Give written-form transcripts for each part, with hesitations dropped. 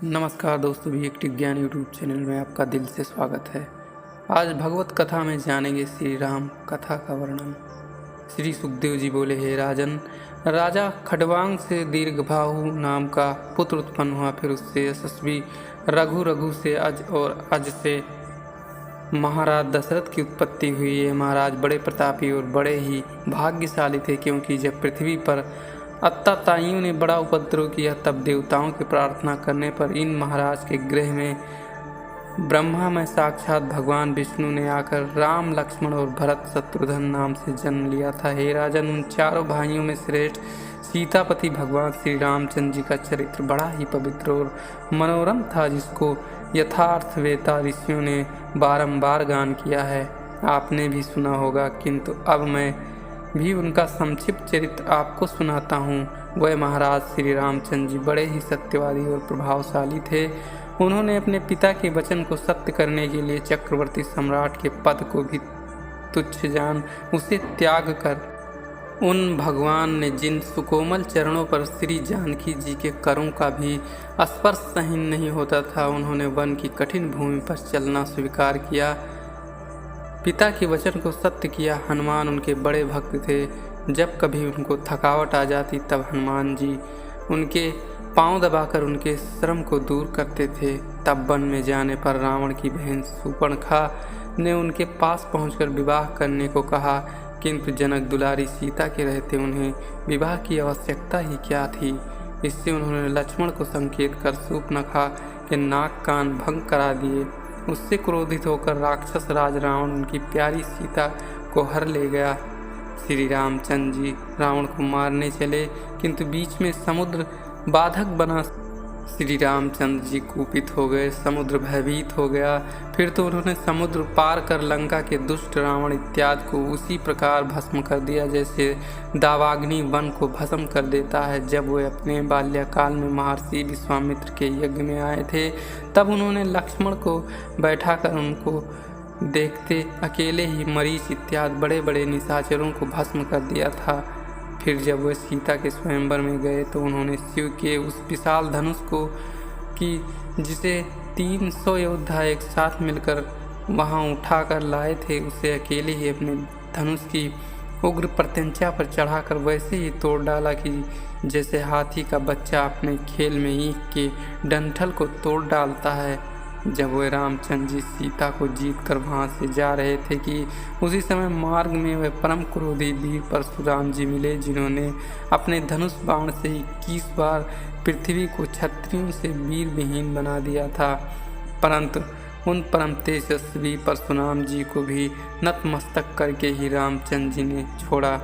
नमस्कार दोस्तों, भी एक ज्ञान यूट्यूब चैनल में आपका दिल से स्वागत है। आज भगवत कथा में जानेंगे श्री राम कथा का वर्णन। श्री सुखदेव जी बोले, हे राजन, राजा खडवांग से दीर्घबाहु नाम का पुत्र उत्पन्न हुआ। फिर उससे यशस्वी रघु, रघु से अज और अज से महाराज दशरथ की उत्पत्ति हुई। ये महाराज बड़े प्रतापी और बड़े ही भाग्यशाली थे, क्योंकि जब पृथ्वी पर अत्ताताइयों ने बड़ा उपद्रव किया, तब देवताओं की प्रार्थना करने पर इन महाराज के गृह में ब्रह्मा में साक्षात भगवान विष्णु ने आकर राम, लक्ष्मण और भरत शत्रुघ्न नाम से जन्म लिया था। हे राजन, उन चारों भाइयों में श्रेष्ठ सीतापति भगवान श्री रामचंद्र जी का चरित्र बड़ा ही पवित्र और मनोरम था, जिसको यथार्थवेता ऋषियों ने बारंबार गान किया है। आपने भी सुना होगा, किंतु अब मैं भी उनका संक्षिप्त चरित्र आपको सुनाता हूँ। वह महाराज श्री रामचंद्र जी बड़े ही सत्यवादी और प्रभावशाली थे। उन्होंने अपने पिता के वचन को सत्य करने के लिए चक्रवर्ती सम्राट के पद को भी तुच्छ जान उसे त्याग कर उन भगवान ने जिन सुकोमल चरणों पर श्री जानकी जी के करों का भी स्पर्श सहन नहीं होता था, उन्होंने वन की कठिन भूमि पर चलना स्वीकार किया। पिता के वचन को सत्य किया। हनुमान उनके बड़े भक्त थे। जब कभी उनको थकावट आ जाती, तब हनुमान जी उनके पांव दबाकर उनके श्रम को दूर करते थे। तब वन में जाने पर रावण की बहन शूर्पणखा ने उनके पास पहुंचकर विवाह करने को कहा, किंतु जनक दुलारी सीता के रहते उन्हें विवाह की आवश्यकता ही क्या थी। इससे उन्होंने लक्ष्मण को संकेत कर शूर्पणखा के नाक कान भंग करा दिए। उससे क्रोधित होकर राक्षस राज रावण उनकी प्यारी सीता को हर ले गया। श्री रामचंद्र जी रावण को मारने चले, किंतु बीच में समुद्र बाधक बना। श्री रामचंद्र जी कुपित हो गए, समुद्र भयभीत हो गया। फिर तो उन्होंने समुद्र पार कर लंका के दुष्ट रावण इत्यादि को उसी प्रकार भस्म कर दिया, जैसे दावाग्नि वन को भस्म कर देता है। जब वे अपने बाल्यकाल में महर्षि विश्वामित्र के यज्ञ में आए थे, तब उन्होंने लक्ष्मण को बैठाकर उनको देखते अकेले ही मरीच इत्यादि बड़े बड़े निशाचरों को भस्म कर दिया था। फिर जब वह सीता के स्वयंवर में गए, तो उन्होंने शिव के उस विशाल धनुष को कि जिसे 300 योद्धा एक साथ मिलकर वहां उठाकर लाए थे, उसे अकेले ही अपने धनुष की उग्र प्रत्यंचा पर चढ़ाकर वैसे ही तोड़ डाला कि जैसे हाथी का बच्चा अपने खेल में ईंट के डंठल को तोड़ डालता है। जब वह रामचंद्र जी सीता को जीत कर वहाँ से जा रहे थे कि उसी समय मार्ग में वह परम क्रोधी वीर परशुराम जी मिले, जिन्होंने अपने धनुष बाण से 21 बार पृथ्वी को क्षत्रियों से वीर विहीन बना दिया था। परंतु उन परम तेजस्वी परशुराम जी को भी नतमस्तक करके ही रामचंद्र जी ने छोड़ा।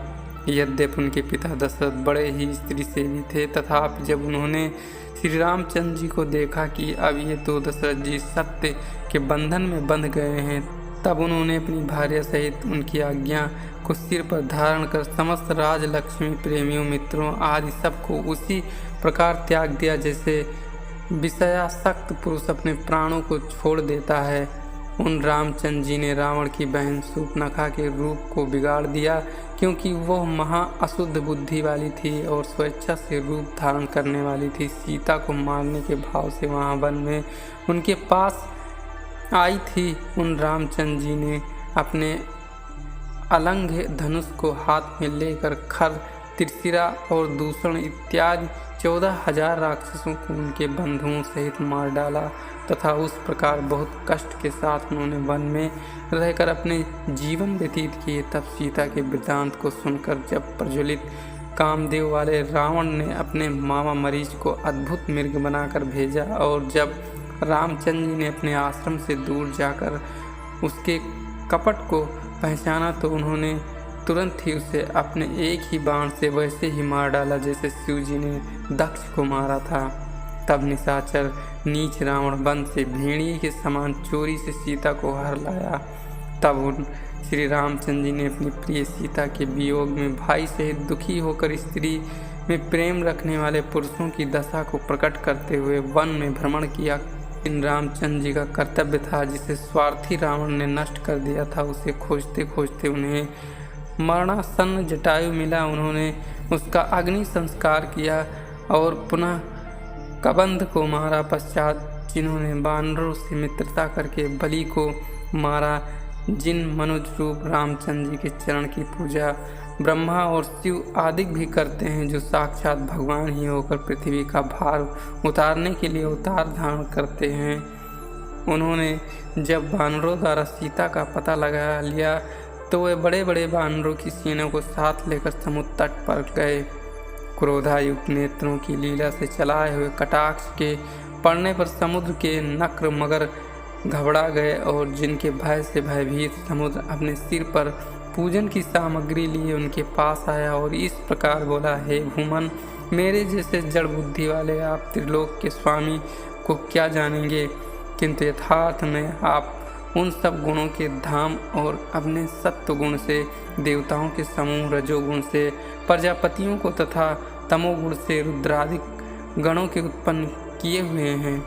यद्यपि उनके पिता दशरथ बड़े ही स्त्री सेवी थे, तथापि जब उन्होंने श्री रामचंद्र जी को देखा कि अब ये तो दशरथ जी सत्य के बंधन में बंध गए हैं, तब उन्होंने अपनी भार्या सहित उनकी आज्ञा को सिर पर धारण कर समस्त राजलक्ष्मी प्रेमियों, मित्रों आदि सबको उसी प्रकार त्याग दिया, जैसे विषयासक्त पुरुष अपने प्राणों को छोड़ देता है। उन रामचंद्र जी ने रावण की बहन शूर्पणखा के रूप को बिगाड़ दिया, क्योंकि वह महा अशुद्ध बुद्धि वाली थी और स्वेच्छा से रूप धारण करने वाली थी। सीता को मारने के भाव से वहाँ वन में उनके पास आई थी। उन रामचंद्र जी ने अपने अलंघ धनुष को हाथ में लेकर खर, त्रिशिरा और दूषण इत्यादि 14,000 राक्षसों को उनके बंधुओं सहित मार डाला, तथा उस प्रकार बहुत कष्ट के साथ उन्होंने वन में रहकर अपने जीवन व्यतीत किए। तब सीता के वृत्तांत को सुनकर जब प्रज्वलित कामदेव वाले रावण ने अपने मामा मरीच को अद्भुत मृग बनाकर भेजा, और जब रामचंद्र जी ने अपने आश्रम से दूर जाकर उसके कपट को पहचाना, तो उन्होंने तुरंत ही उसे अपने एक ही बाण से वैसे ही मार डाला जैसे शिव जी ने दक्ष को मारा था। तब निशाचर नीच रावण वन से भेड़िए के समान चोरी से सीता को हर लाया। तब उन श्री रामचंद्र जी ने अपनी प्रिय सीता के वियोग में भाई सहित दुखी होकर स्त्री में प्रेम रखने वाले पुरुषों की दशा को प्रकट करते हुए वन में भ्रमण किया। इन रामचंद्र जी का कर्तव्य था, जिसे स्वार्थी रावण ने नष्ट कर दिया था, उसे खोजते खोजते उन्हें मरणासन्न जटायु मिला। उन्होंने उसका अग्नि संस्कार किया और पुनः कबंध को मारा। पश्चात जिन्होंने वानरों से मित्रता करके बलि को मारा, जिन मनुज रूप रामचंद्र जी के चरण की पूजा ब्रह्मा और शिव आदि भी करते हैं, जो साक्षात भगवान ही होकर पृथ्वी का भार उतारने के लिए अवतार धारण करते हैं। उन्होंने जब वानरों द्वारा सीता का पता लगा लिया तो वे बड़े बड़े वानरों की सेना को साथ लेकर समुद्र तट पर गए। क्रोधायुक्त नेत्रों की लीला से चलाए हुए कटाक्ष के पड़ने पर समुद्र के नक्र मगर घबरा गए और जिनके भय से भयभीत समुद्र अपने सिर पर पूजन की सामग्री लिए उनके पास आया और इस प्रकार बोला, हे भूमन, मेरे जैसे जड़ बुद्धि वाले आप त्रिलोक के स्वामी को क्या जानेंगे, किंतु यथार्थ में आप उन सब गुणों के धाम और अपने सत्व गुण से देवताओं के समूह, रजोगुण से प्रजापतियों को तथा तमोगुण से रुद्रादिक गणों के उत्पन्न किए हुए हैं।